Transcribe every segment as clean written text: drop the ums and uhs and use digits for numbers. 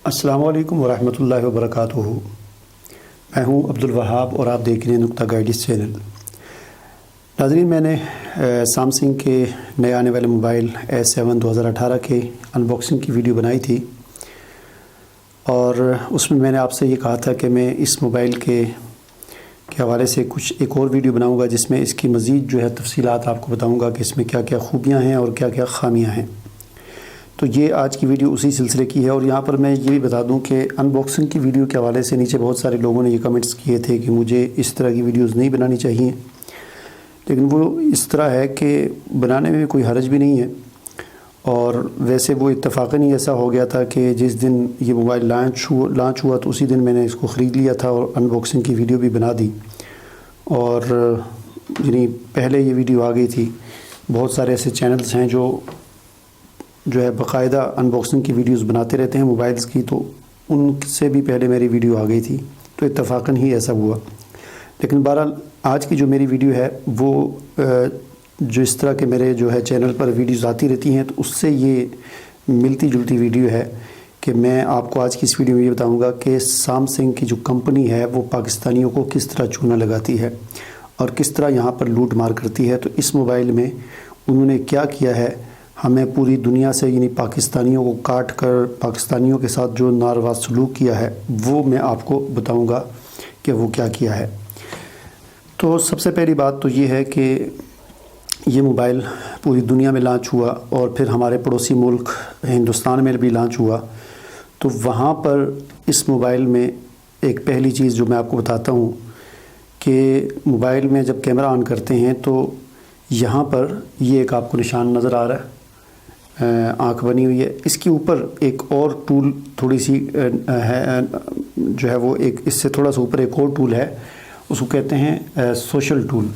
السلام علیکم ورحمۃ اللہ وبرکاتہ۔ میں ہوں عبدالوہاب اور آپ دیکھ رہے ہیں نقطہ گائیڈس چینل۔ ناظرین، میں نے سامسنگ کے نئے آنے والے موبائل S7 2018 کے ان باکسنگ کی ویڈیو بنائی تھی، اور اس میں نے آپ سے یہ کہا تھا کہ میں اس موبائل کے حوالے سے ایک اور ویڈیو بناؤں گا جس میں اس کی مزید تفصیلات آپ کو بتاؤں گا کہ اس میں کیا کیا خوبیاں ہیں اور کیا کیا خامیاں ہیں۔ تو یہ آج کی ویڈیو اسی سلسلے کی ہے، اور یہاں پر میں یہ بھی بتا دوں کہ ان باکسنگ کی ویڈیو کے حوالے سے نیچے بہت سارے لوگوں نے یہ کمنٹس کیے تھے کہ مجھے اس طرح کی ویڈیوز نہیں بنانی چاہیے، لیکن وہ اس طرح ہے کہ بنانے میں کوئی حرج بھی نہیں ہے، اور ویسے وہ اتفاقاً ہی ایسا ہو گیا تھا کہ جس دن یہ موبائل لانچ ہوا تو اسی دن میں نے اس کو خرید لیا تھا اور ان باکسنگ کی ویڈیو بھی بنا دی، اور یعنی پہلے یہ ویڈیو آ گئی تھی۔ بہت سارے ایسے چینلز ہیں جو باقاعدہ ان باکسنگ کی ویڈیوز بناتے رہتے ہیں موبائلز کی، تو ان سے بھی پہلے میری ویڈیو آ گئی تھی، تو اتفاقاً ہی ایسا ہوا۔ لیکن بہرحال آج کی جو میری ویڈیو ہے وہ جو اس طرح کے میرے چینل پر ویڈیوز آتی رہتی ہیں، تو اس سے یہ ملتی جلتی ویڈیو ہے کہ میں آپ کو آج کی اس ویڈیو میں یہ بتاؤں گا کہ سامسنگ کی جو کمپنی ہے وہ پاکستانیوں کو کس طرح چونا لگاتی ہے اور کس طرح یہاں پر لوٹ مار کرتی ہے۔ تو اس موبائل میں انہوں نے کیا کیا ہے، ہمیں پوری دنیا سے یعنی پاکستانیوں کو کاٹ کر پاکستانیوں کے ساتھ جو ناروا سلوک کیا ہے وہ میں آپ کو بتاؤں گا کہ وہ کیا کیا ہے۔ تو سب سے پہلی بات تو یہ ہے کہ یہ موبائل پوری دنیا میں لانچ ہوا، اور پھر ہمارے پڑوسی ملک ہندوستان میں بھی لانچ ہوا، تو وہاں پر اس موبائل میں ایک پہلی چیز جو میں آپ کو بتاتا ہوں کہ موبائل میں جب کیمرہ آن کرتے ہیں تو یہاں پر یہ ایک آپ کو نشان نظر آ رہا ہے، آنکھ بنی ہوئی ہے، اس کے اوپر ایک اور ٹول تھوڑی سی ہے وہ ایک اس سے تھوڑا سا اوپر ایک اور ٹول ہے، اس کو کہتے ہیں سوشل ٹول۔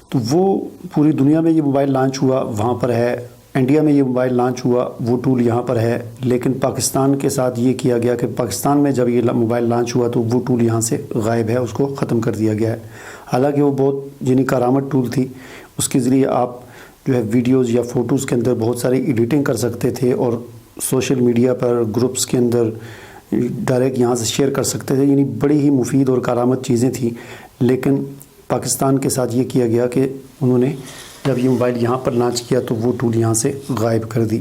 تو وہ پوری دنیا میں یہ موبائل لانچ ہوا وہاں پر ہے، انڈیا میں یہ موبائل لانچ ہوا وہ ٹول یہاں پر ہے، لیکن پاکستان کے ساتھ یہ کیا گیا کہ پاکستان میں جب یہ موبائل لانچ ہوا تو وہ ٹول یہاں سے غائب ہے، اس کو ختم کر دیا گیا ہے۔ حالانکہ وہ بہت کارآمد ٹول تھی، اس کے ذریعے آپ ویڈیوز یا فوٹوز کے اندر بہت ساری ایڈیٹنگ کر سکتے تھے، اور سوشل میڈیا پر گروپس کے اندر ڈائریکٹ یہاں سے شیئر کر سکتے تھے، یعنی بڑی ہی مفید اور کارآمد چیزیں تھیں۔ لیکن پاکستان کے ساتھ یہ کیا گیا کہ انہوں نے جب یہ موبائل یہاں پر لانچ کیا تو وہ ٹول یہاں سے غائب کر دی۔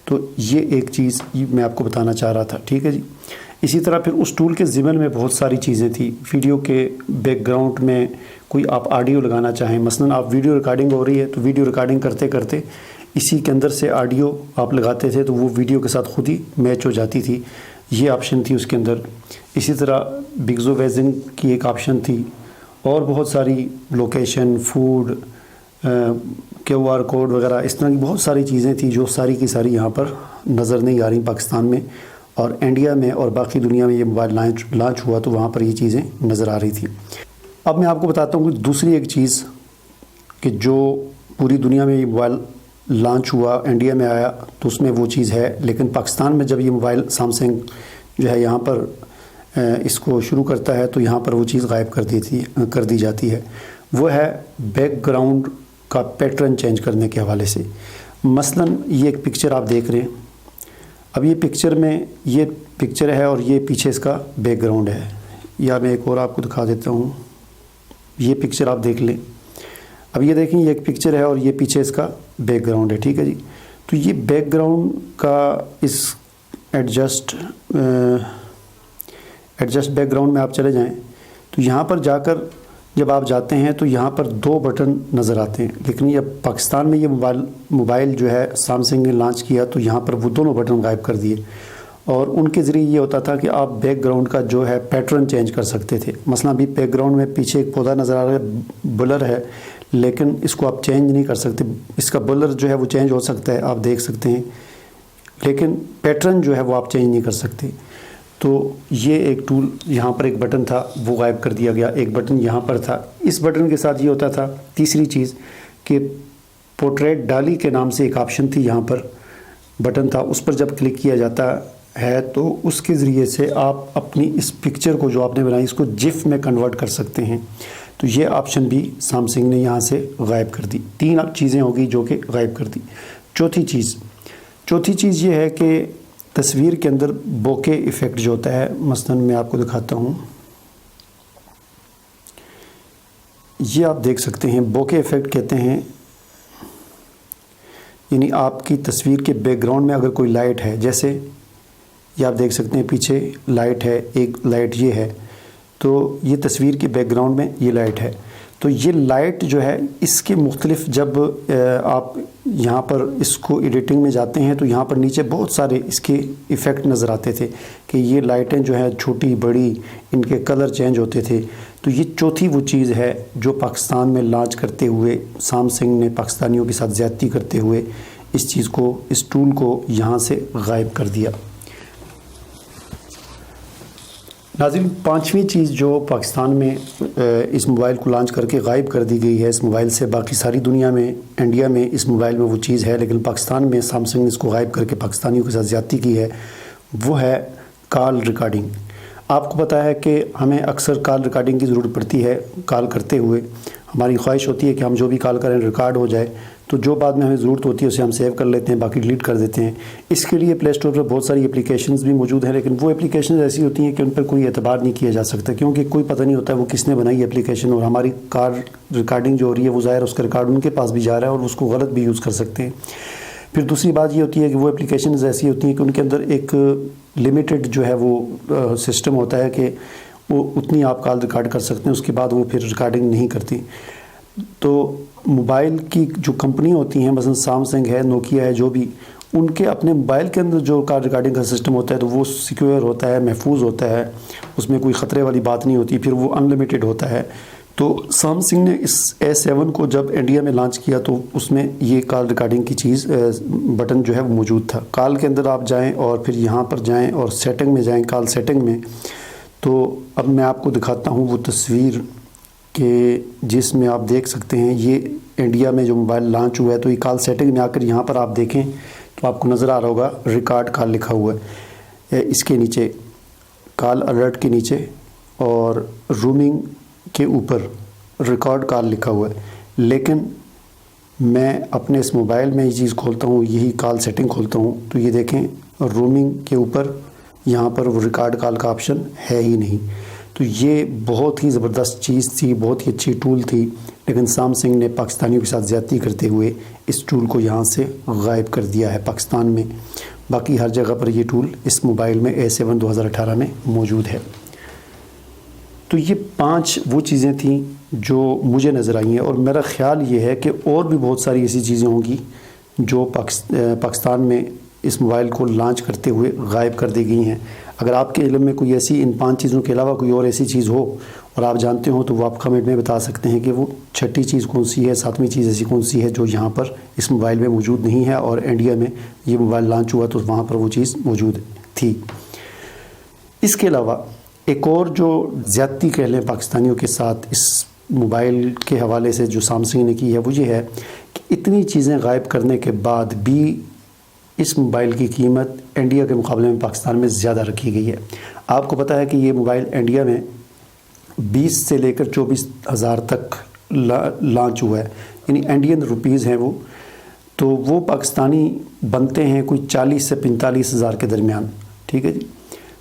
تو یہ ایک چیز میں آپ کو بتانا چاہ رہا تھا، ٹھیک ہے جی۔ اسی طرح پھر اس ٹول کے ضمن میں بہت ساری چیزیں تھیں، ویڈیو کے بیک گراؤنڈ میں کوئی آپ آڈیو لگانا چاہیں، مثلا آپ ویڈیو ریکارڈنگ ہو رہی ہے تو ویڈیو ریکارڈنگ کرتے کرتے اسی کے اندر سے آڈیو آپ لگاتے تھے تو وہ ویڈیو کے ساتھ خود ہی میچ ہو جاتی تھی، یہ آپشن تھی اس کے اندر۔ اسی طرح بگزو ویزنگ کی ایک آپشن تھی، اور بہت ساری لوکیشن، فوڈ، QR کوڈ وغیرہ اس طرح کی بہت ساری چیزیں تھیں جو ساری کی ساری یہاں پر نظر نہیں آ رہی پاکستان میں، اور انڈیا میں اور باقی دنیا میں یہ موبائل لانچ ہوا تو وہاں پر یہ چیزیں نظر آ رہی تھیں۔ اب میں آپ کو بتاتا ہوں کہ دوسری ایک چیز کہ جو پوری دنیا میں یہ موبائل لانچ ہوا، انڈیا میں آیا تو اس میں وہ چیز ہے، لیکن پاکستان میں جب یہ موبائل سامسنگ یہاں پر اس کو شروع کرتا ہے تو یہاں پر وہ چیز غائب کر دی جاتی ہے، وہ ہے بیک گراؤنڈ کا پیٹرن چینج کرنے کے حوالے سے۔ مثلا یہ ایک پکچر آپ دیکھ رہے ہیں، اب یہ پکچر میں یہ پکچر ہے اور یہ پیچھے اس کا بیک گراؤنڈ ہے، یا میں ایک اور آپ کو دکھا دیتا ہوں، یہ پکچر آپ دیکھ لیں۔ اب یہ دیکھیں یہ ایک پکچر ہے اور یہ پیچھے اس کا بیک گراؤنڈ ہے، ٹھیک ہے جی۔ تو یہ بیک گراؤنڈ کا اس ایڈجسٹ بیک گراؤنڈ میں آپ چلے جائیں تو یہاں پر جا کر جب آپ جاتے ہیں تو یہاں پر 2 بٹن نظر آتے ہیں، لیکن یہ پاکستان میں یہ موبائل سامسنگ نے لانچ کیا تو یہاں پر وہ دونوں بٹن غائب کر دیے، اور ان کے ذریعے یہ ہوتا تھا کہ آپ بیک گراؤنڈ کا پیٹرن چینج کر سکتے تھے۔ مثلا ابھی بیک گراؤنڈ میں پیچھے ایک پودا نظر آ رہا ہے، بلر ہے، لیکن اس کو آپ چینج نہیں کر سکتے، اس کا بلر وہ چینج ہو سکتا ہے، آپ دیکھ سکتے ہیں، لیکن پیٹرن وہ آپ چینج نہیں کر سکتے۔ تو یہ ایک ٹول، یہاں پر ایک بٹن تھا وہ غائب کر دیا گیا، ایک بٹن یہاں پر تھا، اس بٹن کے ساتھ یہ ہوتا تھا۔ تیسری چیز کہ پورٹریٹ ڈالی کے نام سے ایک آپشن تھی، یہاں پر بٹن تھا، اس پر جب کلک کیا جاتا ہے تو اس کے ذریعے سے آپ اپنی اس پکچر کو جو آپ نے بنائی اس کو جف میں کنورٹ کر سکتے ہیں، تو یہ آپشن بھی سامسنگ نے یہاں سے غائب کر دی۔ 3 چیزیں ہوگی جو کہ غائب کر دی۔ چوتھی چیز یہ ہے کہ تصویر کے اندر بوکے ایفیکٹ جو ہوتا ہے، مثلاً میں آپ کو دکھاتا ہوں، یہ آپ دیکھ سکتے ہیں بوکے ایفیکٹ کہتے ہیں، یعنی آپ کی تصویر کے بیک گراؤنڈ میں اگر کوئی لائٹ ہے، جیسے یہ آپ دیکھ سکتے ہیں پیچھے لائٹ ہے، ایک لائٹ یہ ہے، تو یہ تصویر کے بیک گراؤنڈ میں یہ لائٹ ہے، تو یہ لائٹ جو ہے اس کے مختلف، جب آپ یہاں پر اس کو ایڈیٹنگ میں جاتے ہیں تو یہاں پر نیچے بہت سارے اس کے ایفیکٹ نظر آتے تھے کہ یہ لائٹیں جو ہیں چھوٹی بڑی، ان کے کلر چینج ہوتے تھے. تو یہ چوتھی وہ چیز ہے جو پاکستان میں لانچ کرتے ہوئے سامسنگ نے پاکستانیوں کے ساتھ زیادتی کرتے ہوئے اس چیز کو، اس ٹول کو یہاں سے غائب کر دیا. ناظرین، پانچویں چیز جو پاکستان میں اس موبائل کو لانچ کر کے غائب کر دی گئی ہے اس موبائل سے، باقی ساری دنیا میں، انڈیا میں اس موبائل میں وہ چیز ہے، لیکن پاکستان میں سامسنگ نے اس کو غائب کر کے پاکستانیوں کے ساتھ زیادتی کی ہے، وہ ہے کال ریکارڈنگ. آپ کو پتہ ہے کہ ہمیں اکثر کال ریکارڈنگ کی ضرورت پڑتی ہے. کال کرتے ہوئے ہماری خواہش ہوتی ہے کہ ہم جو بھی کال کریں ریکارڈ ہو جائے، تو جو بعد میں ہمیں ضرورت ہوتی ہے اسے ہم سیو کر لیتے ہیں، باقی ڈیلیٹ کر دیتے ہیں. اس کے لیے پلے اسٹور پر بہت ساری اپلیکیشنز بھی موجود ہیں، لیکن وہ اپلیکیشنز ایسی ہوتی ہیں کہ ان پر کوئی اعتبار نہیں کیا جا سکتا، کیونکہ کوئی پتہ نہیں ہوتا ہے وہ کس نے بنائی اپلیکیشن، اور ہماری کال ریکارڈنگ جو ہو رہی ہے وہ ظاہر اس کا ریکارڈ ان کے پاس بھی جا رہا ہے اور اس کو غلط بھی یوز کر سکتے ہیں. پھر دوسری بات یہ ہوتی ہے کہ وہ اپلیکیشنز ایسی ہوتی ہیں کہ ان کے اندر ایک لمیٹڈ جو ہے وہ سسٹم ہوتا ہے کہ وہ اتنی آپ کال ریکارڈ کر سکتے ہیں، اس کے بعد وہ پھر ریکارڈنگ نہیں کرتی. تو موبائل کی جو کمپنی ہوتی ہیں، مثلا سامسنگ ہے، نوکیا ہے، جو بھی، ان کے اپنے موبائل کے اندر جو کال ریکارڈنگ کا سسٹم ہوتا ہے تو وہ سیکیور ہوتا ہے، محفوظ ہوتا ہے، اس میں کوئی خطرے والی بات نہیں ہوتی، پھر وہ ان لمیٹڈ ہوتا ہے. تو سامسنگ نے اس A7 کو جب انڈیا میں لانچ کیا تو اس میں یہ کال ریکارڈنگ کی چیز بٹن جو ہے وہ موجود تھا. کال کے اندر آپ جائیں اور پھر یہاں پر جائیں اور سیٹنگ میں جائیں، کال سیٹنگ میں. تو اب میں آپ کو دکھاتا ہوں وہ تصویر کہ جس میں آپ دیکھ سکتے ہیں یہ انڈیا میں جو موبائل لانچ ہوا ہے. تو یہ کال سیٹنگ میں آ کر یہاں پر آپ دیکھیں تو آپ کو نظر آ رہا ہوگا ریکارڈ کال لکھا ہوا ہے اس کے نیچے، کال الرٹ کے نیچے، اور رومنگ کے اوپر ریکارڈ کال لکھا ہوا ہے. لیکن میں اپنے اس موبائل میں یہ چیز کھولتا ہوں، یہی کال سیٹنگ کھولتا ہوں، تو یہ دیکھیں رومنگ کے اوپر یہاں پر وہ ریکارڈ کال کا آپشن ہے ہی نہیں. تو یہ بہت ہی زبردست چیز تھی، بہت ہی اچھی ٹول تھی، لیکن سامسنگ نے پاکستانیوں کے ساتھ زیادتی کرتے ہوئے اس ٹول کو یہاں سے غائب کر دیا ہے پاکستان میں. باقی ہر جگہ پر یہ ٹول اس موبائل میں A7 2018 میں موجود ہے. تو یہ 5 وہ چیزیں تھیں جو مجھے نظر آئی ہیں، اور میرا خیال یہ ہے کہ اور بھی بہت ساری ایسی چیزیں ہوں گی جو پاکستان میں اس موبائل کو لانچ کرتے ہوئے غائب کر دی گئی ہیں. اگر آپ کے علم میں کوئی ایسی ان 5 چیزوں کے علاوہ کوئی اور ایسی چیز ہو اور آپ جانتے ہوں تو وہ آپ کمنٹ میں بتا سکتے ہیں کہ وہ 6ٹھی چیز کون سی ہے، 7ویں چیز ایسی کون سی ہے جو یہاں پر اس موبائل میں موجود نہیں ہے، اور انڈیا میں یہ موبائل لانچ ہوا تو وہاں پر وہ چیز موجود تھی. اس کے علاوہ ایک اور جو زیادتی کہہ لیں پاکستانیوں کے ساتھ اس موبائل کے حوالے سے جو سامسنگ نے کی ہے، وہ یہ ہے کہ اتنی چیزیں غائب کرنے کے بعد بھی اس موبائل کی قیمت انڈیا کے مقابلے میں پاکستان میں زیادہ رکھی گئی ہے. آپ کو پتہ ہے کہ یہ موبائل انڈیا میں 20 سے لے کر 24 ہزار تک لانچ ہوا ہے، یعنی انڈین روپیز ہیں وہ، تو وہ پاکستانی بنتے ہیں کوئی 40 سے 45 ہزار کے درمیان. ٹھیک ہے جی.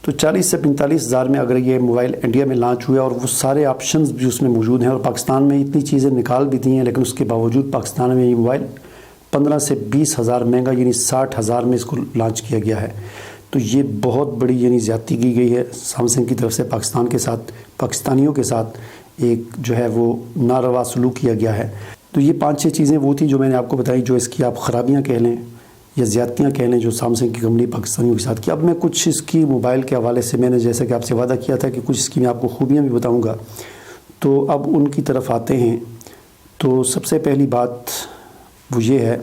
تو 40 سے 45 ہزار میں اگر یہ موبائل انڈیا میں لانچ ہوا ہے اور وہ سارے آپشنز بھی اس میں موجود ہیں، اور پاکستان میں اتنی چیزیں نکال بھی دی ہیں، لیکن اس کے باوجود پاکستان میں یہ موبائل 15 سے 20 ہزار مہنگا، یعنی 60 ہزار میں اس کو لانچ کیا گیا ہے. تو یہ بہت بڑی یعنی زیادتی کی گئی ہے سامسنگ کی طرف سے پاکستان کے ساتھ، پاکستانیوں کے ساتھ ایک جو ہے وہ ناروا سلوک کیا گیا ہے. تو یہ 5-6 چیزیں وہ تھیں جو میں نے آپ کو بتائی، جو اس کی آپ خرابیاں کہہ لیں یا زیادتیاں کہہ لیں جو سامسنگ کی کمپنی پاکستانیوں کے ساتھ کی. اب میں کچھ اس کی موبائل کے حوالے سے، میں نے جیسا کہ آپ سے وعدہ کیا تھا کہ کچھ اس کی میں آپ کو خوبیاں بھی بتاؤں گا، تو اب ان کی طرف آتے ہیں. تو سب سے پہلی بات وہ یہ ہے،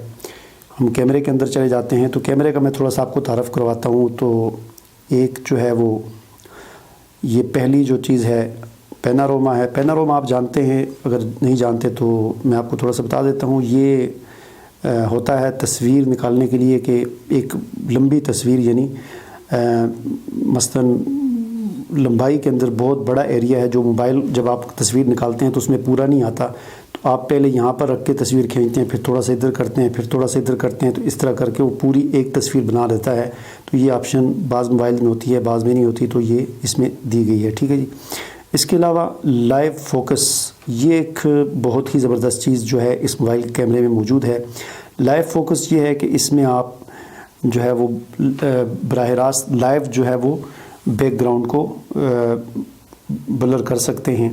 ہم کیمرے کے اندر چلے جاتے ہیں. تو کیمرے کا میں تھوڑا سا آپ کو تعارف کرواتا ہوں. تو ایک جو ہے وہ یہ پہلی جو چیز ہے پیناروما ہے. پیناروما آپ جانتے ہیں، اگر نہیں جانتے تو میں آپ کو تھوڑا سا بتا دیتا ہوں. یہ ہوتا ہے تصویر نکالنے کے لیے کہ ایک لمبی تصویر، یعنی مثلا لمبائی کے اندر بہت بڑا ایریا ہے جو موبائل جب آپ تصویر نکالتے ہیں تو اس میں پورا نہیں آتا، تو تو آپ پہلے یہاں پر رکھ کے تصویر کھینچتے ہیں، پھر تھوڑا سا ادھر کرتے ہیں، پھر تھوڑا سا ادھر کرتے ہیں، تو اس طرح کر کے وہ پوری ایک تصویر بنا دیتا ہے۔ تو یہ آپشن بعض موبائل میں ہوتی ہے، بعض میں نہیں ہوتی، تو یہ اس میں دی گئی ہے، ٹھیک ہے جی۔ اس کے علاوہ لائیو فوکس، یہ ایک بہت ہی زبردست چیز جو ہے اس موبائل کیمرے میں موجود ہے۔ لائیو فوکس یہ ہے کہ اس میں آپ جو ہے وہ براہ راست لائیو جو ہے وہ بیک گراؤنڈ کو بلر کر سکتے ہیں،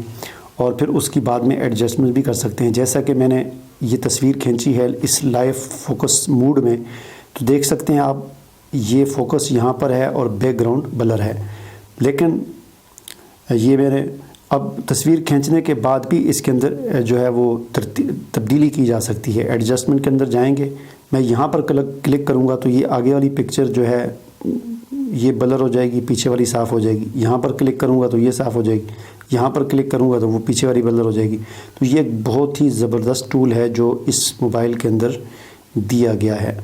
اور پھر اس کی بعد میں ایڈجسٹمنٹ بھی کر سکتے ہیں۔ جیسا کہ میں نے یہ تصویر کھینچی ہے اس لائیو فوکس موڈ میں، تو دیکھ سکتے ہیں آپ یہ فوکس یہاں پر ہے اور بیک گراؤنڈ بلر ہے، لیکن یہ میں نے اب تصویر کھینچنے کے بعد بھی اس کے اندر جو ہے وہ تبدیلی کی جا سکتی ہے۔ ایڈجسٹمنٹ کے اندر جائیں گے، میں یہاں پر کلک کروں گا تو یہ آگے والی پکچر جو ہے یہ بلر ہو جائے گی، پیچھے والی صاف ہو جائے گی۔ یہاں پر کلک کروں گا تو یہ صاف ہو جائے گی، یہاں پر کلک کروں گا تو وہ پیچھے والی بلر ہو جائے گی۔ تو یہ ایک بہت ہی زبردست ٹول ہے جو اس موبائل کے اندر دیا گیا ہے۔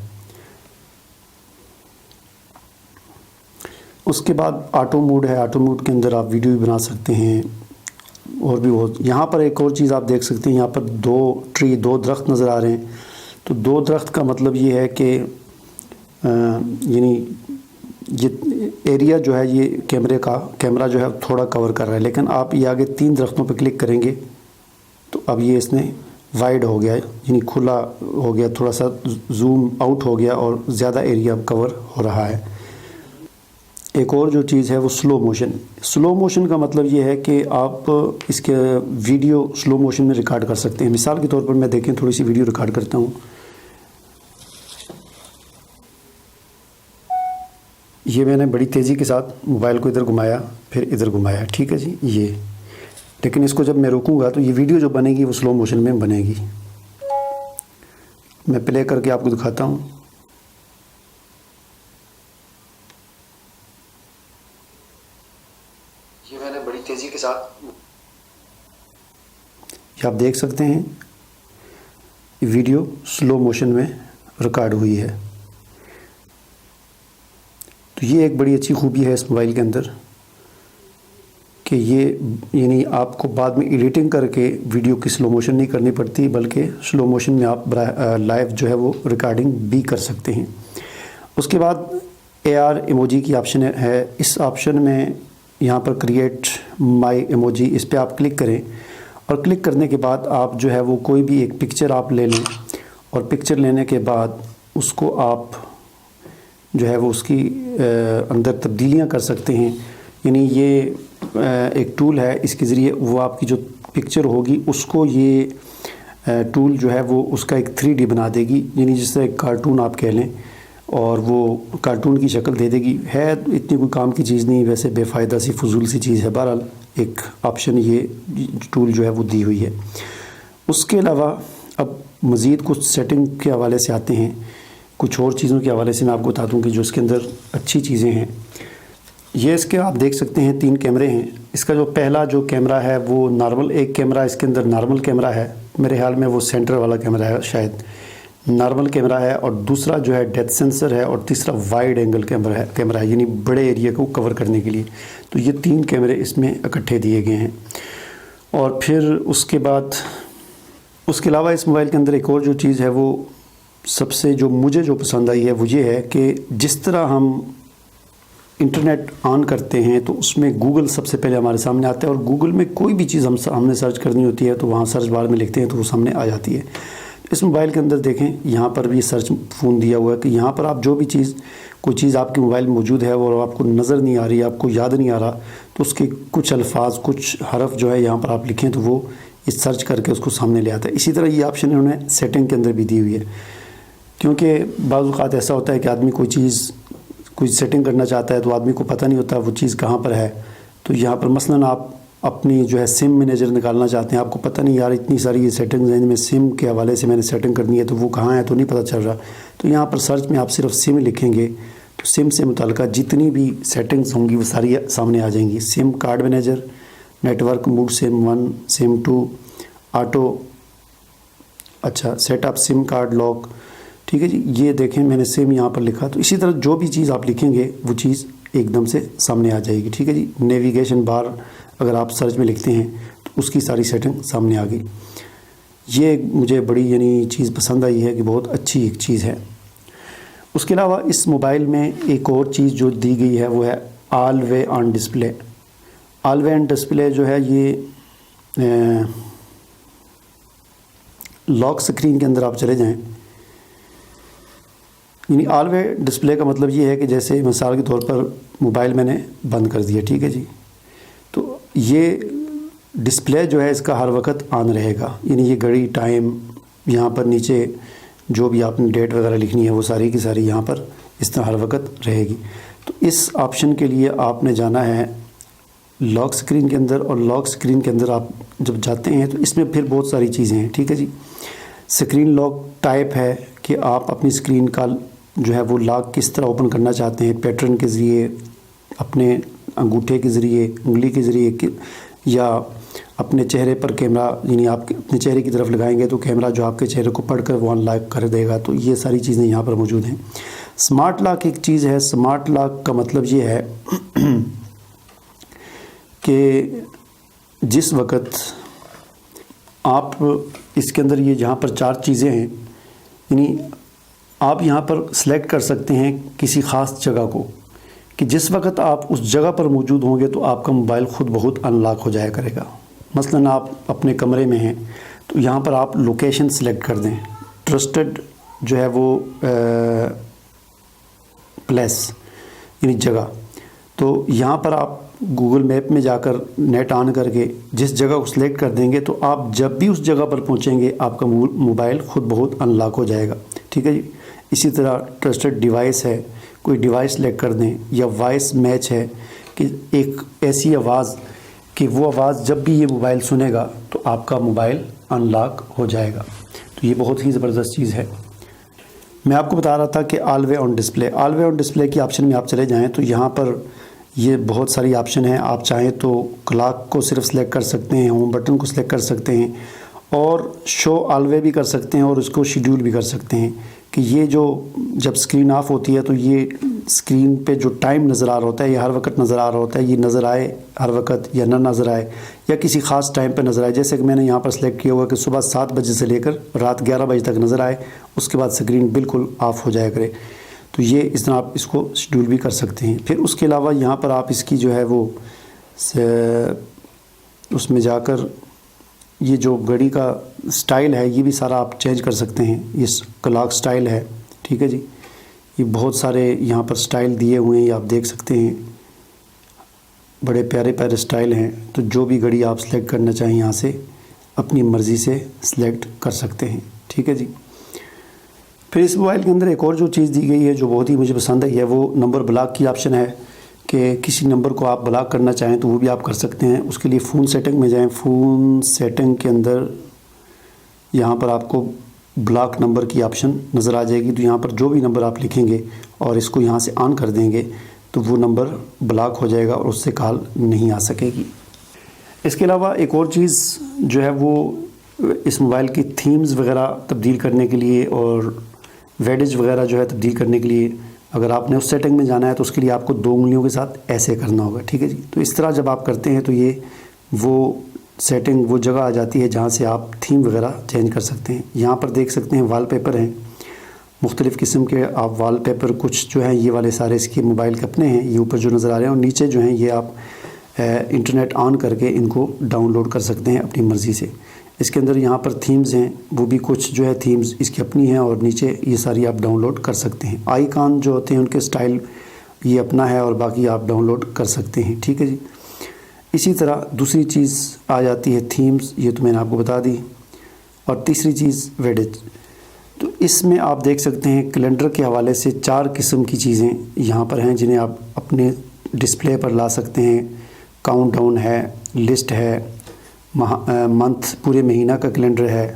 اس کے بعد آٹو موڈ ہے، آٹو موڈ کے اندر آپ ویڈیو بھی بنا سکتے ہیں، اور بھی بہت۔ یہاں پر ایک اور چیز آپ دیکھ سکتے ہیں، یہاں پر دو درخت نظر آ رہے ہیں۔ تو دو درخت کا مطلب یہ ہے کہ یعنی یہ ایریا جو ہے یہ کیمرہ جو ہے تھوڑا کور کر رہا ہے، لیکن آپ یہ آگے 3 درختوں پہ کلک کریں گے تو اب یہ اس نے وائڈ ہو گیا، یعنی کھلا ہو گیا، تھوڑا سا زوم آؤٹ ہو گیا اور زیادہ ایریا کور ہو رہا ہے۔ ایک اور جو چیز ہے وہ سلو موشن۔ سلو موشن کا مطلب یہ ہے کہ آپ اس کے ویڈیو سلو موشن میں ریکارڈ کر سکتے ہیں۔ مثال کے طور پر میں دیکھیں تھوڑی سی ویڈیو ریکارڈ کرتا ہوں۔ یہ میں نے بڑی تیزی کے ساتھ موبائل کو ادھر گھمایا، پھر ادھر گھمایا، ٹھیک ہے جی یہ، لیکن اس کو جب میں روکوں گا تو یہ ویڈیو جو بنے گی وہ سلو موشن میں بنے گی۔ میں پلے کر کے آپ کو دکھاتا ہوں۔ یہ میں نے بڑی تیزی کے ساتھ، یہ آپ دیکھ سکتے ہیں ویڈیو سلو موشن میں ریکارڈ ہوئی ہے۔ تو یہ ایک بڑی اچھی خوبی ہے اس موبائل کے اندر کہ یہ یعنی آپ کو بعد میں ایڈیٹنگ کر کے ویڈیو کی سلو موشن نہیں کرنی پڑتی، بلکہ سلو موشن میں آپ لائیو جو ہے وہ ریکارڈنگ بھی کر سکتے ہیں۔ اس کے بعد AR ایموجی کی آپشن ہے۔ اس آپشن میں یہاں پر کریٹ مائی ایموجی، اس پہ آپ کلک کریں، اور کلک کرنے کے بعد آپ جو ہے وہ کوئی بھی ایک پکچر آپ لے لیں، اور پکچر لینے کے بعد اس کو آپ جو ہے وہ اس کی اندر تبدیلیاں کر سکتے ہیں۔ یعنی یہ ایک ٹول ہے، اس کے ذریعے وہ آپ کی جو پکچر ہوگی اس کو یہ ٹول جو ہے وہ اس کا ایک 3D بنا دے گی، یعنی جس طرح ایک کارٹون آپ کہہ لیں، اور وہ کارٹون کی شکل دے دے گی۔ ہے اتنی کوئی کام کی چیز نہیں، ویسے بے فائدہ سی فضول سی چیز ہے، بہرحال ایک آپشن یہ ٹول جو ہے وہ دی ہوئی ہے۔ اس کے علاوہ اب مزید کچھ سیٹنگ کے حوالے سے آتے ہیں، کچھ اور چیزوں کے حوالے سے میں آپ کو بتا دوں کہ جو اس کے اندر اچھی چیزیں ہیں۔ یہ اس کے آپ دیکھ سکتے ہیں 3 کیمرے ہیں۔ اس کا جو پہلا جو کیمرہ ہے وہ نارمل، ایک کیمرہ اس کے اندر نارمل کیمرہ ہے، میرے خیال میں وہ سینٹر والا کیمرہ ہے، شاید نارمل کیمرہ ہے، اور دوسرا جو ہے ڈیپتھ سینسر ہے، اور تیسرا وائڈ اینگل کیمرہ ہے، یعنی بڑے ایریا کو کور کرنے کے لیے۔ تو یہ 3 کیمرے اس میں اکٹھے دیے گئے ہیں۔ اور پھر اس کے بعد اس کے علاوہ اس موبائل کے اندر ایک اور جو چیز ہے وہ سب سے جو مجھے جو پسند آئی ہے وہ یہ ہے کہ جس طرح ہم انٹرنیٹ آن کرتے ہیں تو اس میں گوگل سب سے پہلے ہمارے سامنے آتا ہے، اور گوگل میں کوئی بھی چیز ہم نے سرچ کرنی ہوتی ہے تو وہاں سرچ بار میں لکھتے ہیں تو وہ سامنے آ جاتی ہے۔ اس موبائل کے اندر دیکھیں یہاں پر بھی سرچ فون دیا ہوا ہے کہ یہاں پر آپ جو بھی کوئی چیز آپ کے موبائل میں موجود ہے اور آپ کو نظر نہیں آ رہی، آپ کو یاد نہیں آ رہا، تو اس کے کچھ الفاظ، کچھ حرف جو ہے یہاں پر آپ لکھیں تو وہ اس سرچ کر کے اس کو سامنے لے آتا ہے۔ اسی طرح یہ آپشن انہوں نے سیٹنگ کے اندر بھی دی ہوئی ہے، کیونکہ بعض اوقات ایسا ہوتا ہے کہ آدمی کوئی سیٹنگ کرنا چاہتا ہے تو آدمی کو پتہ نہیں ہوتا وہ چیز کہاں پر ہے۔ تو یہاں پر مثلاً آپ اپنی جو ہے سم مینیجر نکالنا چاہتے ہیں، آپ کو پتہ نہیں یار اتنی ساری یہ سیٹنگز ہیں، میں سم کے حوالے سے میں نے سیٹنگ کرنی ہے تو وہ کہاں ہے تو نہیں پتہ چل رہا، تو یہاں پر سرچ میں آپ صرف سم لکھیں گے تو سم سے متعلقہ جتنی بھی سیٹنگز ہوں گی وہ ساری سامنے آ جائیں گی۔ SIM card manager, network mode, SIM 1، SIM 2، auto, اچھا set up SIM card lock, ٹھیک ہے جی۔ یہ دیکھیں میں نے سم یہاں پر لکھا، تو اسی طرح جو بھی چیز آپ لکھیں گے وہ چیز ایک دم سے سامنے آ جائے گی، ٹھیک ہے جی۔ نیویگیشن بار اگر آپ سرچ میں لکھتے ہیں تو اس کی ساری سیٹنگ سامنے آ گئی۔ یہ مجھے بڑی چیز پسند آئی ہے کہ بہت اچھی ایک چیز ہے۔ اس کے علاوہ اس موبائل میں ایک اور چیز جو دی گئی ہے وہ ہے آل وے آن ڈسپلے۔ آل وے آن ڈسپلے جو ہے یہ لاک سکرین کے اندر آپ چلے جائیں، آل وے ڈسپلے کا مطلب یہ ہے کہ جیسے مثال کے طور پر موبائل میں نے بند کر دیا، ٹھیک ہے جی، تو یہ ڈسپلے جو ہے اس کا ہر وقت آن رہے گا، یہ گھڑی، ٹائم، یہاں پر نیچے جو بھی آپ نے ڈیٹ وغیرہ لکھنی ہے وہ ساری کی ساری یہاں پر اس طرح ہر وقت رہے گی۔ تو اس آپشن کے لیے آپ نے جانا ہے لاک سکرین کے اندر، اور لاک سکرین کے اندر آپ جب جاتے ہیں تو اس میں پھر بہت ساری چیزیں ہیں، ٹھیک ہے جی۔ سکرین لاک ٹائپ ہے کہ آپ اپنی سکرین کا جو ہے وہ لاک کس طرح اوپن کرنا چاہتے ہیں، پیٹرن کے ذریعے، اپنے انگوٹھے کے ذریعے، انگلی کے ذریعے، یا اپنے چہرے پر کیمرہ، آپ اپنے چہرے کی طرف لگائیں گے تو کیمرہ جو آپ کے چہرے کو پڑھ کر وہ ان لاک کر دے گا۔ تو یہ ساری چیزیں یہاں پر موجود ہیں۔ سمارٹ لاک ایک چیز ہے۔ سمارٹ لاک کا مطلب یہ ہے کہ جس وقت آپ اس کے اندر یہ جہاں پر 4 چیزیں ہیں، آپ یہاں پر سلیکٹ کر سکتے ہیں کسی خاص جگہ کو، کہ جس وقت آپ اس جگہ پر موجود ہوں گے تو آپ کا موبائل خود بہت ان لاک ہو جایا کرے گا۔ مثلاً آپ اپنے کمرے میں ہیں تو یہاں پر آپ لوکیشن سلیکٹ کر دیں، ٹرسٹڈ جو ہے وہ پلیس جگہ، تو یہاں پر آپ گوگل میپ میں جا کر نیٹ آن کر کے جس جگہ کو سلیکٹ کر دیں گے تو آپ جب بھی اس جگہ پر پہنچیں گے آپ کا موبائل خود بہت ان لاک ہو جائے گا، ٹھیک ہے جی۔ اسی طرح ٹرسٹڈ ڈیوائس ہے، کوئی ڈیوائس سلیکٹ کر دیں، یا وائس میچ ہے کہ ایک ایسی آواز کہ وہ آواز جب بھی یہ موبائل سنے گا تو آپ کا موبائل ان لاک ہو جائے گا۔ تو یہ بہت ہی زبردست چیز ہے۔ میں آپ کو بتا رہا تھا کہ آل وے آن ڈسپلے، آل وے آن ڈسپلے کی آپشن میں آپ چلے جائیں تو یہاں پر یہ بہت ساری آپشن ہیں۔ آپ چاہیں تو کلاک کو صرف سلیکٹ کر سکتے ہیں، ہوم بٹن کو سلیکٹ کر سکتے ہیں، اور شو آل وے بھی کر سکتے ہیں، اور اس کو شیڈیول بھی کر سکتے ہیں کہ یہ جو جب سکرین آف ہوتی ہے تو یہ سکرین پہ جو ٹائم نظر آ رہا ہوتا ہے یہ ہر وقت نظر آ رہا ہوتا ہے، یہ نظر آئے ہر وقت یا نہ نظر آئے، یا کسی خاص ٹائم پہ نظر آئے۔ جیسے کہ میں نے یہاں پر سلیکٹ کیا ہوا کہ صبح 7 بجے سے لے کر رات 11 بجے تک نظر آئے، اس کے بعد سکرین بالکل آف ہو جایا کرے۔ تو یہ اس طرح آپ اس کو شیڈول بھی کر سکتے ہیں۔ پھر اس کے علاوہ یہاں پر آپ اس کی جو ہے وہ اس میں جا کر یہ جو گھڑی کا سٹائل ہے یہ بھی سارا آپ چینج کر سکتے ہیں۔ یہ کلاک سٹائل ہے، ٹھیک ہے جی۔ یہ بہت سارے یہاں پر سٹائل دیے ہوئے ہیں، یہ آپ دیکھ سکتے ہیں، بڑے پیارے پیارے سٹائل ہیں۔ تو جو بھی گھڑی آپ سلیکٹ کرنا چاہیں یہاں سے اپنی مرضی سے سلیکٹ کر سکتے ہیں، ٹھیک ہے جی۔ پھر اس موبائل کے اندر ایک اور جو چیز دی گئی ہے جو بہت ہی مجھے پسند آئی ہے وہ نمبر بلاک کی آپشن ہے، کہ کسی نمبر کو آپ بلاک کرنا چاہیں تو وہ بھی آپ کر سکتے ہیں۔ اس کے لیے فون سیٹنگ میں جائیں، فون سیٹنگ کے اندر یہاں پر آپ کو بلاک نمبر کی آپشن نظر آ جائے گی۔ تو یہاں پر جو بھی نمبر آپ لکھیں گے اور اس کو یہاں سے آن کر دیں گے تو وہ نمبر بلاک ہو جائے گا اور اس سے کال نہیں آ سکے گی۔ اس کے علاوہ ایک اور چیز جو ہے وہ اس موبائل کی تھیمز وغیرہ تبدیل کرنے کے لیے اور ویڈج وغیرہ جو ہے تبدیل کرنے کے لیے اگر آپ نے اس سیٹنگ میں جانا ہے تو اس کے لیے آپ کو 2 انگلیوں کے ساتھ ایسے کرنا ہوگا، ٹھیک ہے جی۔ تو اس طرح جب آپ کرتے ہیں تو یہ وہ سیٹنگ وہ جگہ آ جاتی ہے جہاں سے آپ تھیم وغیرہ چینج کر سکتے ہیں۔ یہاں پر دیکھ سکتے ہیں وال پیپر ہیں، مختلف قسم کے آپ وال پیپر، کچھ جو ہیں یہ والے سارے اس کے موبائل کے اپنے ہیں، یہ اوپر جو نظر آ رہے ہیں، اور نیچے جو ہیں یہ آپ انٹرنیٹ آن کر کے ان کو ڈاؤن لوڈ کر سکتے ہیں اپنی مرضی سے۔ اس کے اندر یہاں پر تھیمز ہیں، وہ بھی کچھ جو ہے تھیمز اس کی اپنی ہیں، اور نیچے یہ ساری آپ ڈاؤن لوڈ کر سکتے ہیں۔ آئیکن جو ہوتے ہیں ان کے سٹائل یہ اپنا ہے، اور باقی آپ ڈاؤن لوڈ کر سکتے ہیں، ٹھیک ہے جی۔ اسی طرح دوسری چیز آ جاتی ہے تھیمز، یہ تو میں نے آپ کو بتا دی، اور تیسری چیز ویڈج۔ تو اس میں آپ دیکھ سکتے ہیں کیلنڈر کے حوالے سے 4 قسم کی چیزیں یہاں پر ہیں جنہیں آپ اپنے ڈسپلے پر لا سکتے ہیں۔ کاؤنٹ ڈاؤن ہے، لسٹ ہے، منتھ پورے مہینہ کا کیلنڈر ہے،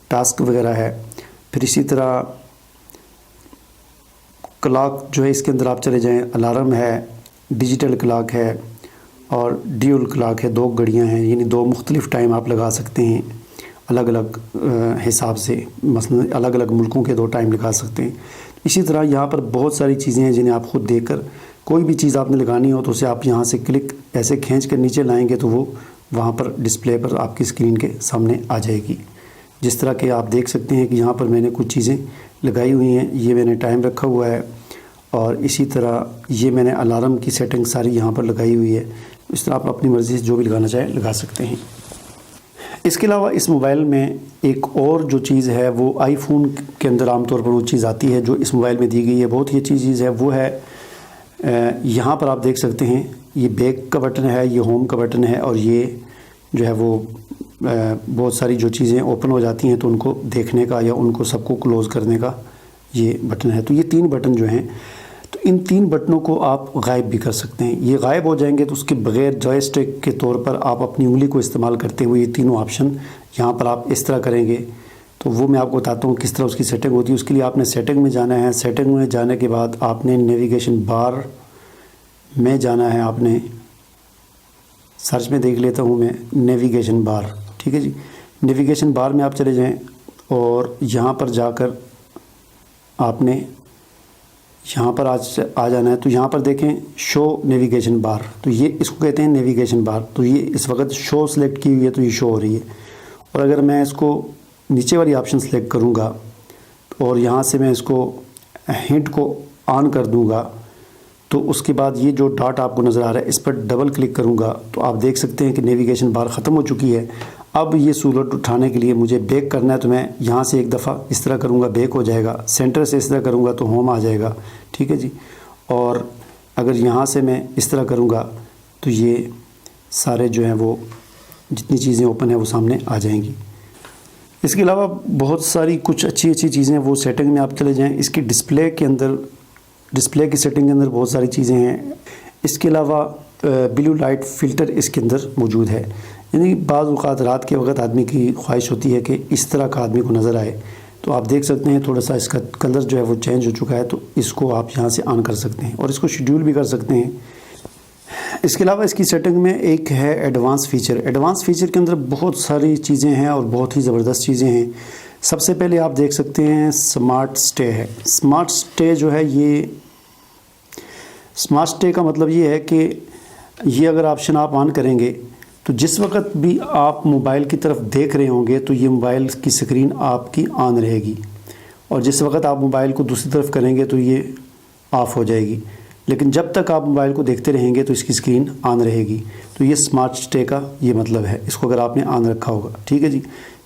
ٹاسک وغیرہ ہے۔ پھر اسی طرح کلاک جو ہے اس کے اندر آپ چلے جائیں، الارم ہے، ڈیجیٹل کلاک ہے، اور ڈیول کلاک ہے، 2 گھڑیاں ہیں، یعنی 2 مختلف ٹائم آپ لگا سکتے ہیں الگ الگ حساب سے، مثلا الگ الگ ملکوں کے 2 ٹائم لگا سکتے ہیں۔ اسی طرح یہاں پر بہت ساری چیزیں ہیں جنہیں آپ خود دیکھ کر کوئی بھی چیز آپ نے لگانی ہو تو اسے آپ یہاں سے کلک ایسے کھینچ کر نیچے لائیں گے تو وہ وہاں پر ڈسپلے پر آپ کی اسکرین کے سامنے آ جائے گی۔ جس طرح کہ آپ دیکھ سکتے ہیں کہ یہاں پر میں نے کچھ چیزیں لگائی ہوئی ہیں، یہ میں نے ٹائم رکھا ہوا ہے، اور اسی طرح یہ میں نے الارم کی سیٹنگ ساری یہاں پر لگائی ہوئی ہے۔ اس طرح آپ اپنی مرضی سے جو بھی لگانا چاہیں لگا سکتے ہیں۔ اس کے علاوہ اس موبائل میں ایک اور جو چیز ہے وہ آئی فون کے اندر عام طور پر وہ چیز آتی ہے جو اس موبائل میں دی گئی ہے، بہت ہی اچھی چیز ہے، وہ ہے یہاں پر آپ دیکھ سکتے ہیں یہ بیک کا بٹن ہے، یہ ہوم کا بٹن ہے، اور یہ جو ہے وہ بہت ساری جو چیزیں اوپن ہو جاتی ہیں تو ان کو دیکھنے کا یا ان کو سب کو کلوز کرنے کا یہ بٹن ہے۔ تو یہ 3 بٹن جو ہیں، تو ان 3 بٹنوں کو آپ غائب بھی کر سکتے ہیں۔ یہ غائب ہو جائیں گے تو اس کے بغیر جوائے اسٹک کے طور پر آپ اپنی انگلی کو استعمال کرتے ہوئے یہ تینوں آپشن یہاں پر آپ اس طرح کریں گے، تو وہ میں آپ کو بتاتا ہوں کس طرح اس کی سیٹنگ ہوتی ہے۔ اس کے لیے آپ نے سیٹنگ میں جانا ہے، سیٹنگ میں جانے کے بعد آپ نے نیویگیشن بار میں جانا ہے، آپ نے سرچ میں دیکھ لیتا ہوں میں نیویگیشن بار، ٹھیک ہے جی، نیویگیشن بار میں آپ چلے جائیں اور یہاں پر جا کر آپ نے یہاں پر آ جانا ہے، تو یہاں پر دیکھیں شو نیویگیشن بار، تو یہ اس کو کہتے ہیں نیویگیشن بار، تو یہ اس وقت شو سلیکٹ کی ہوئی ہے تو یہ شو ہو رہی ہے، اور اگر میں اس کو نیچے والی آپشن سلیکٹ کروں گا اور یہاں سے میں اس کو ہنٹ کو آن کر دوں گا تو اس کے بعد یہ جو ڈاٹ آپ کو نظر آ رہا ہے اس پر ڈبل کلک کروں گا تو آپ دیکھ سکتے ہیں کہ نیویگیشن بار ختم ہو چکی ہے۔ اب یہ سولٹ اٹھانے کے لیے مجھے بیک کرنا ہے، تو میں یہاں سے ایک دفعہ اس طرح کروں گا، بیک ہو جائے گا، سینٹر سے اس طرح کروں گا تو ہوم آ جائے گا، ٹھیک ہے جی، اور اگر یہاں سے میں اس طرح کروں گا تو یہ سارے جو ہیں وہ جتنی چیزیں اوپن ہیں وہ سامنے آ جائیں گی۔ اس کے علاوہ بہت ساری کچھ اچھی چیزیں وہ سیٹنگ میں آپ چلے جائیں، اس کی ڈسپلے کے اندر، ڈسپلے کی سیٹنگ کے اندر بہت ساری چیزیں ہیں۔ اس کے علاوہ بلیو لائٹ فلٹر اس کے اندر موجود ہے، یعنی بعض اوقات رات کے وقت آدمی کی خواہش ہوتی ہے کہ اس طرح کا آدمی کو نظر آئے، تو آپ دیکھ سکتے ہیں تھوڑا سا اس کا کلر جو ہے وہ چینج ہو چکا ہے، تو اس کو آپ یہاں سے آن کر سکتے ہیں اور اس کو شیڈیول بھی کر سکتے ہیں۔ اس کے علاوہ اس کی سیٹنگ میں ایک ہے ایڈوانس فیچر۔ ایڈوانس فیچر کے اندر بہت ساری چیزیں ہیں اور بہت ہی زبردست چیزیں ہیں۔ سب سے پہلے آپ دیکھ سکتے ہیں سمارٹ سٹے ہے۔ سمارٹ سٹے جو ہے، یہ سمارٹ سٹے کا مطلب یہ ہے کہ یہ اگر آپشن آپ آن کریں گے تو جس وقت بھی آپ موبائل کی طرف دیکھ رہے ہوں گے تو یہ موبائل کی سکرین آپ کی آن رہے گی، اور جس وقت آپ موبائل کو دوسری طرف کریں گے تو یہ آف ہو جائے گی، لیکن جب تک آپ موبائل کو دیکھتے رہیں گے تو اس کی سکرین آن رہے گی۔ تو یہ سمارٹ سٹے کا یہ مطلب ہے، اس کو اگر آپ نے آن رکھا ہوگا، ٹھیک ہے جی۔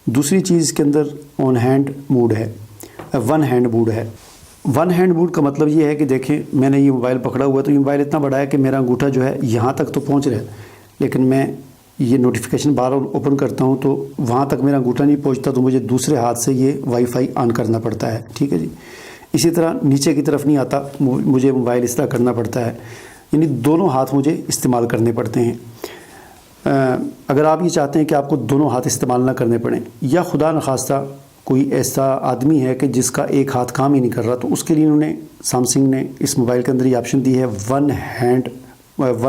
دوسری چیز اس کے اندر آن ہینڈ موڈ ہے، ون ہینڈ موڈ ہے۔ ون ہینڈ موڈ کا مطلب یہ ہے کہ دیکھیں میں نے یہ موبائل پکڑا ہوا ہے تو یہ موبائل اتنا بڑا ہے کہ میرا انگوٹھا جو ہے یہاں تک تو پہنچ رہا ہے، لیکن میں یہ نوٹیفیکیشن بار اوپن کرتا ہوں تو وہاں تک میرا انگوٹھا نہیں پہنچتا، تو مجھے دوسرے ہاتھ سے یہ وائی فائی آن کرنا پڑتا ہے، ٹھیک ہے جی۔ اسی طرح نیچے کی طرف نہیں آتا، مجھے موبائل اس طرح کرنا پڑتا ہے، یعنی دونوں ہاتھ مجھے استعمال کرنے پڑتے ہیں۔ اگر آپ یہ چاہتے ہیں کہ آپ کو دونوں ہاتھ استعمال نہ کرنے پڑیں، یا خدا نخواستہ کوئی ایسا آدمی ہے کہ جس کا ایک ہاتھ کام ہی نہیں کر رہا، تو اس کے لیے انہوں نے سیمسنگ نے اس موبائل کے اندر یہ آپشن دی ہے ون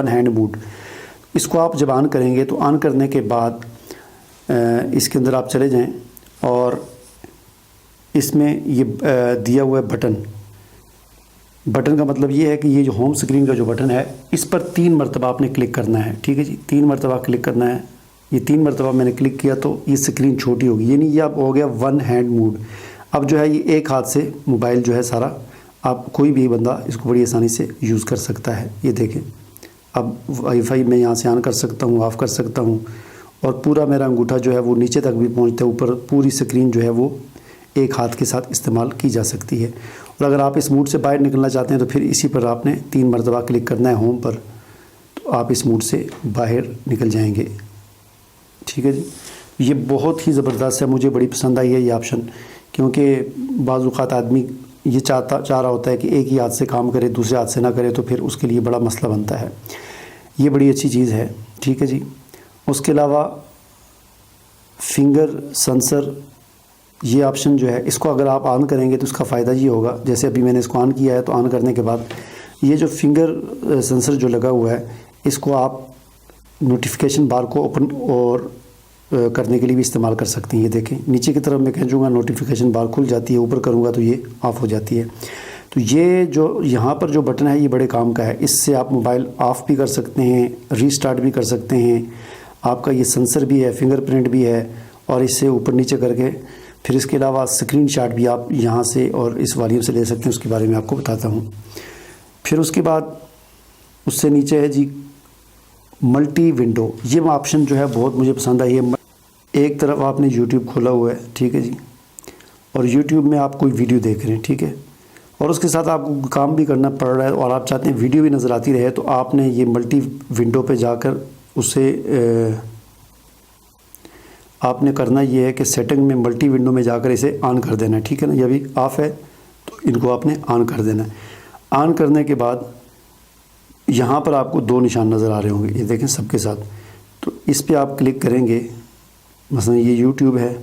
ہینڈ موڈ۔ اس کو آپ جب آن کریں گے تو آن کرنے کے بعد اس کے اندر آپ چلے جائیں اور اس میں یہ دیا ہوا ہے بٹن کا مطلب یہ ہے کہ یہ جو ہوم سکرین کا جو بٹن ہے اس پر 3 مرتبہ آپ نے کلک کرنا ہے، ٹھیک ہے جی، 3 مرتبہ کلک کرنا ہے۔ یہ 3 مرتبہ میں نے کلک کیا تو یہ سکرین چھوٹی ہوگی، یعنی یہ اب ہو گیا ون ہینڈ موڈ۔ اب جو ہے یہ ایک ہاتھ سے موبائل جو ہے سارا، آپ کوئی بھی بندہ اس کو بڑی آسانی سے یوز کر سکتا ہے۔ یہ دیکھیں اب وائی فائی میں یہاں سے آن کر سکتا ہوں، آف کر سکتا ہوں، اور پورا میرا انگوٹھا جو ہے وہ نیچے تک بھی پہنچتا ہے، اوپر پوری سکرین جو ہے وہ ایک ہاتھ کے ساتھ استعمال کی جا سکتی ہے۔ اور اگر آپ اس موڈ سے باہر نکلنا چاہتے ہیں تو پھر اسی پر آپ نے 3 مرتبہ کلک کرنا ہے ہوم پر، تو آپ اس موڈ سے باہر نکل جائیں گے، ٹھیک ہے جی۔ یہ بہت ہی زبردست ہے، مجھے بڑی پسند آئی ہے یہ آپشن، کیونکہ بعض اوقات آدمی یہ چاہ رہا ہوتا ہے کہ ایک ہی ہاتھ سے کام کرے، دوسرے ہاتھ سے نہ کرے، تو پھر اس کے لیے بڑا مسئلہ بنتا ہے۔ یہ بڑی اچھی چیز ہے، ٹھیک ہے جی۔ اس کے علاوہ فنگر سینسر یہ آپشن جو ہے، اس کو اگر آپ آن کریں گے تو اس کا فائدہ یہ ہوگا، جیسے ابھی میں نے اس کو آن کیا ہے تو آن کرنے کے بعد یہ جو فنگر سینسر جو لگا ہوا ہے اس کو آپ نوٹیفیکیشن بار کو اوپن اور کرنے کے لیے بھی استعمال کر سکتے ہیں۔ یہ دیکھیں نیچے کی طرف میں کھینچوں گا نوٹیفیکیشن بار کھل جاتی ہے، اوپر کروں گا تو یہ آف ہو جاتی ہے۔ تو یہ جو یہاں پر جو بٹن ہے یہ بڑے کام کا ہے، اس سے آپ موبائل آف بھی کر سکتے ہیں، ری سٹارٹ بھی کر سکتے ہیں۔ آپ کا یہ سینسر بھی ہے، فنگر پرنٹ بھی ہے، اور اس سے اوپر نیچے کر کے پھر اس کے علاوہ اسکرین شاٹ بھی آپ یہاں سے اور اس والیوم سے لے سکتے ہیں، اس کے بارے میں آپ کو بتاتا ہوں۔ پھر اس کے بعد اس سے نیچے ہے جی ملٹی ونڈو، یہ آپشن جو ہے بہت مجھے پسند آئی ہے۔ ایک طرف آپ نے یوٹیوب کھولا ہوا ہے، ٹھیک ہے جی، اور یوٹیوب میں آپ کوئی ویڈیو دیکھ رہے ہیں، ٹھیک ہے، اور اس کے ساتھ آپ کو کام بھی کرنا پڑ رہا ہے اور آپ چاہتے ہیں ویڈیو بھی نظر آتی رہے، تو آپ نے یہ ملٹی ونڈو پہ جا کر اسے آپ نے کرنا یہ ہے کہ سیٹنگ میں ملٹی ونڈو میں جا کر اسے آن کر دینا ہے، ٹھیک ہے نا، یہ بھی آف ہے تو ان کو آپ نے آن کر دینا ہے۔ آن کرنے کے بعد یہاں پر آپ کو 2 نشان نظر آ رہے ہوں گے، یہ دیکھیں سب کے ساتھ، تو اس پہ آپ کلک کریں گے۔ مثلا یہ یوٹیوب ہے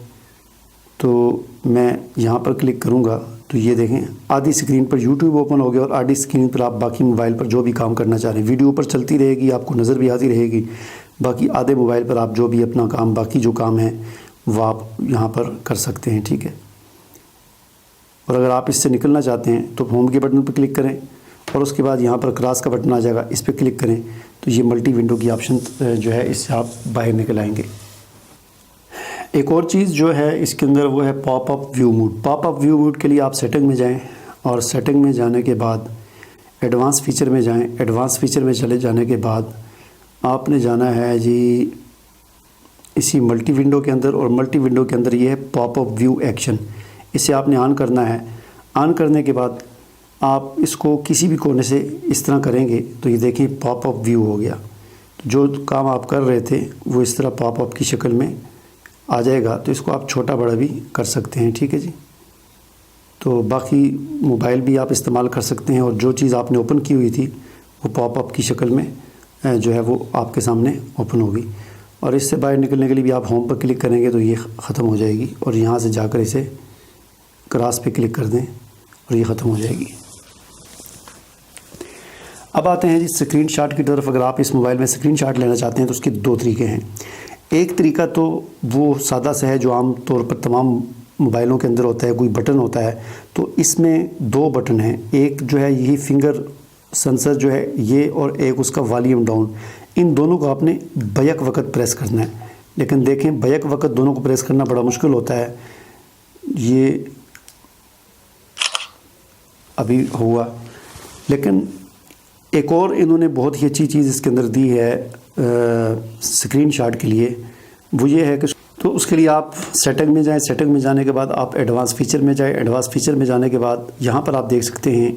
تو میں یہاں پر کلک کروں گا تو یہ دیکھیں آدھی اسکرین پر یوٹیوب اوپن ہو گیا اور آدھی اسکرین پر آپ باقی موبائل پر جو بھی کام کرنا چاہ رہے ہیں، ویڈیو پر چلتی رہے گی، آپ کو نظر بھی آتی رہے گی، باقی آدھے موبائل پر آپ جو بھی اپنا کام باقی جو کام ہے وہ آپ یہاں پر کر سکتے ہیں، ٹھیک ہے۔ اور اگر آپ اس سے نکلنا چاہتے ہیں تو ہوم کے بٹن پہ کلک کریں اور اس کے بعد یہاں پر کراس کا بٹن آ جائے گا، اس پہ کلک کریں تو یہ ملٹی ونڈو کی آپشن جو ہے اس سے آپ باہر نکل آئیں گے۔ ایک اور چیز جو ہے اس کے اندر وہ ہے پاپ اپ ویو موڈ۔ پاپ اپ ویو موڈ کے لیے آپ سیٹنگ میں جائیں اور سیٹنگ میں جانے کے بعد ایڈوانس فیچر میں جائیں۔ ایڈوانس فیچر میں چلے جانے کے بعد آپ نے جانا ہے جی اسی ملٹی ونڈو کے اندر، اور ملٹی ونڈو کے اندر یہ ہے پاپ اپ ویو ایکشن، اسے آپ نے آن کرنا ہے۔ آن کرنے کے بعد آپ اس کو کسی بھی کونے سے اس طرح کریں گے تو یہ دیکھیں پاپ اپ ویو ہو گیا، جو کام آپ کر رہے تھے وہ اس طرح پاپ اپ کی شکل میں آ جائے گا، تو اس کو آپ چھوٹا بڑا بھی کر سکتے ہیں، ٹھیک ہے جی۔ تو باقی موبائل بھی آپ استعمال کر سکتے ہیں اور جو چیز آپ نے اوپن کی ہوئی تھی وہ پاپ اپ کی شکل میں جو ہے وہ آپ کے سامنے اوپن ہوگی، اور اس سے باہر نکلنے کے لیے بھی آپ ہوم پر کلک کریں گے تو یہ ختم ہو جائے گی، اور یہاں سے جا کر اسے کراس پہ کلک کر دیں اور یہ ختم ہو جائے گی۔ اب آتے ہیں جی اسکرین شاٹ کی طرف۔ اگر آپ اس موبائل میں اسکرین شاٹ لینا چاہتے ہیں تو اس کے 2 طریقے ہیں۔ ایک طریقہ تو وہ سادہ سا ہے جو عام طور پر تمام موبائلوں کے اندر ہوتا ہے، کوئی بٹن ہوتا ہے، تو اس میں 2 بٹن ہیں، ایک جو ہے یہی فنگر سینسر جو ہے یہ، اور ایک اس کا والیوم ڈاؤن، ان دونوں کو آپ نے بیک وقت پریس کرنا ہے۔ لیکن دیکھیں بیک وقت دونوں کو پریس کرنا بڑا مشکل ہوتا ہے، یہ ابھی ہوا۔ لیکن ایک اور انہوں نے بہت ہی اچھی چیز اس کے اندر دی ہے اسکرین شاٹ کے لیے، وہ یہ ہے کہ تو اس کے لیے آپ سیٹنگ میں جائیں، سیٹنگ میں جانے کے بعد آپ ایڈوانس فیچر میں جائیں، ایڈوانس فیچر میں جانے کے بعد یہاں پر آپ دیکھ سکتے ہیں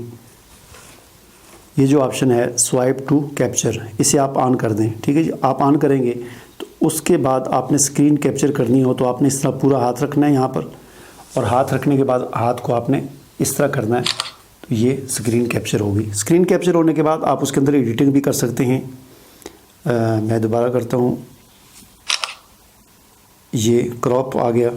یہ جو آپشن ہے سوائپ ٹو کیپچر، اسے آپ آن کر دیں، ٹھیک ہے جی۔ آپ آن کریں گے تو اس کے بعد آپ نے اسکرین کیپچر کرنی ہو تو آپ نے اس طرح پورا ہاتھ رکھنا ہے یہاں پر، اور ہاتھ رکھنے کے بعد ہاتھ کو آپ نے اس طرح کرنا ہے تو یہ اسکرین کیپچر ہوگی۔ اسکرین کیپچر ہونے کے بعد آپ اس کے اندر ایڈیٹنگ بھی کر سکتے ہیں۔ میں دوبارہ کرتا ہوں، یہ کراپ آ گیا،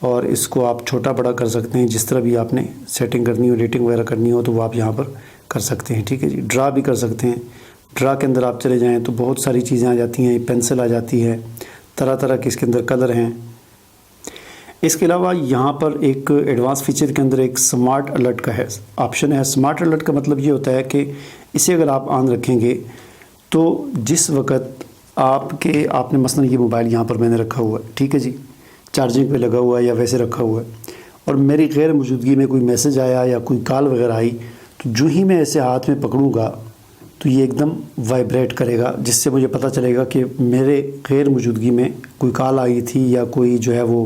اور اس کو آپ چھوٹا بڑا کر سکتے ہیں، جس طرح بھی آپ نے سیٹنگ کرنی ہو، ایڈیٹنگ وغیرہ کرنی ہو تو وہ آپ یہاں پر کر سکتے ہیں، ٹھیک ہے جی۔ ڈرا بھی کر سکتے ہیں، ڈرا کے اندر آپ چلے جائیں تو بہت ساری چیزیں آ جاتی ہیں، پینسل آ جاتی ہے، طرح طرح کے اس کے اندر کلر ہیں۔ اس کے علاوہ یہاں پر ایک ایڈوانس فیچر کے اندر ایک سمارٹ الرٹ کا ہے آپشن ہے۔ سمارٹ الرٹ کا مطلب یہ ہوتا ہے کہ اسے اگر آپ آن رکھیں گے تو جس وقت آپ نے مثلا یہ موبائل یہاں پر میں نے رکھا ہوا ہے، ٹھیک ہے جی، چارجنگ پہ لگا ہوا ہے یا ویسے رکھا ہوا ہے، اور میری غیر موجودگی میں کوئی میسج آیا یا کوئی کال وغیرہ آئی تو جو ہی میں ایسے ہاتھ میں پکڑوں گا تو یہ ایک دم وائبریٹ کرے گا، جس سے مجھے پتہ چلے گا کہ میرے غیر موجودگی میں کوئی کال آئی تھی یا کوئی جو ہے وہ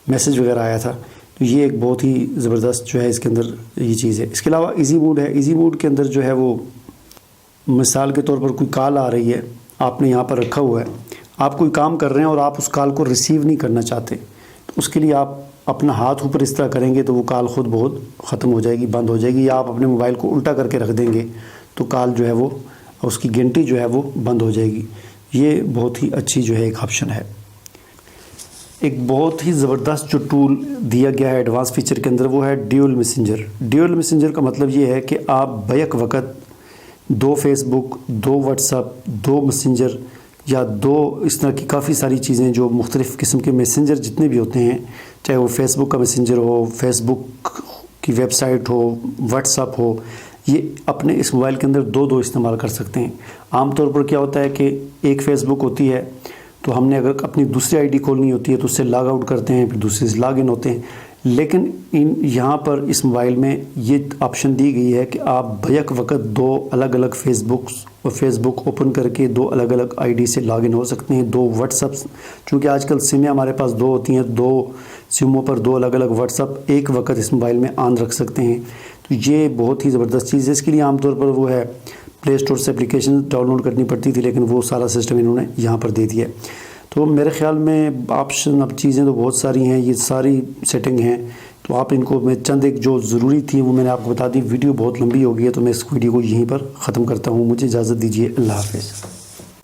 میسج وغیرہ آیا تھا۔ تو یہ ایک بہت ہی زبردست جو ہے اس کے اندر یہ چیز ہے۔ اس کے علاوہ ایزی موڈ ہے، ایزی موڈ کے اندر جو ہے وہ مثال کے طور پر کوئی کال آ رہی ہے، آپ نے یہاں پر رکھا ہوا ہے، آپ کوئی کام کر رہے ہیں اور آپ اس کال کو ریسیو نہیں کرنا چاہتے، تو اس کے لیے آپ اپنا ہاتھ اوپر اس طرح کریں گے تو وہ کال خود بہت ختم ہو جائے گی، بند ہو جائے گی، یا آپ اپنے موبائل کو الٹا کر کے رکھ دیں گے تو کال جو ہے وہ اس کی گھنٹی جو ہے وہ بند ہو جائے گی۔ یہ بہت ہی اچھی جو ہے ایک آپشن ہے۔ ایک بہت ہی زبردست جو ٹول دیا گیا ہے ایڈوانس فیچر کے اندر وہ ہے ڈیول میسنجر۔ ڈیول میسنجر کا مطلب یہ ہے کہ آپ بیک وقت 2 فیس بک، 2 واٹس ایپ، 2 میسنجر یا 2 اس طرح کی کافی ساری چیزیں جو مختلف قسم کے میسنجر جتنے بھی ہوتے ہیں، چاہے وہ فیس بک کا میسنجر ہو، فیس بک کی ویب سائٹ ہو، واٹس ایپ ہو، یہ اپنے اس موبائل کے اندر 2 استعمال کر سکتے ہیں۔ عام طور پر کیا ہوتا ہے کہ ایک فیس بک ہوتی ہے تو ہم نے اگر اپنی دوسری آئی ڈی کھولنی ہوتی ہے تو اس سے لاگ آؤٹ کرتے ہیں، پھر دوسرے سے لاگ ان ہوتے ہیں. لیکن یہاں پر اس موبائل میں یہ آپشن دی گئی ہے کہ آپ بیک وقت دو الگ الگ فیس بک اوپن کر کے دو الگ الگ آئی ڈی سے لاگ ان ہو سکتے ہیں. دو واٹس اپ، چونکہ آج کل سمیں ہمارے پاس دو ہوتی ہیں، دو سموں پر دو الگ الگ واٹس اپ ایک وقت اس موبائل میں آن رکھ سکتے ہیں. تو یہ بہت ہی زبردست چیز ہے. اس کے لیے عام طور پر وہ ہے پلے اسٹور سے اپلیکیشن ڈاؤن لوڈ کرنی پڑتی تھی، لیکن وہ سارا سسٹم انہوں نے یہاں پر دے دیا ہے. تو میرے خیال میں آپشن اب چیزیں تو بہت ساری ہیں، یہ ساری سیٹنگ ہیں. تو آپ ان کو میں چند ایک جو ضروری تھی وہ میں نے آپ کو بتا دی. ویڈیو بہت لمبی ہو گئی ہے تو میں اس ویڈیو کو یہیں پر ختم کرتا ہوں. مجھے اجازت دیجیے. اللہ حافظ.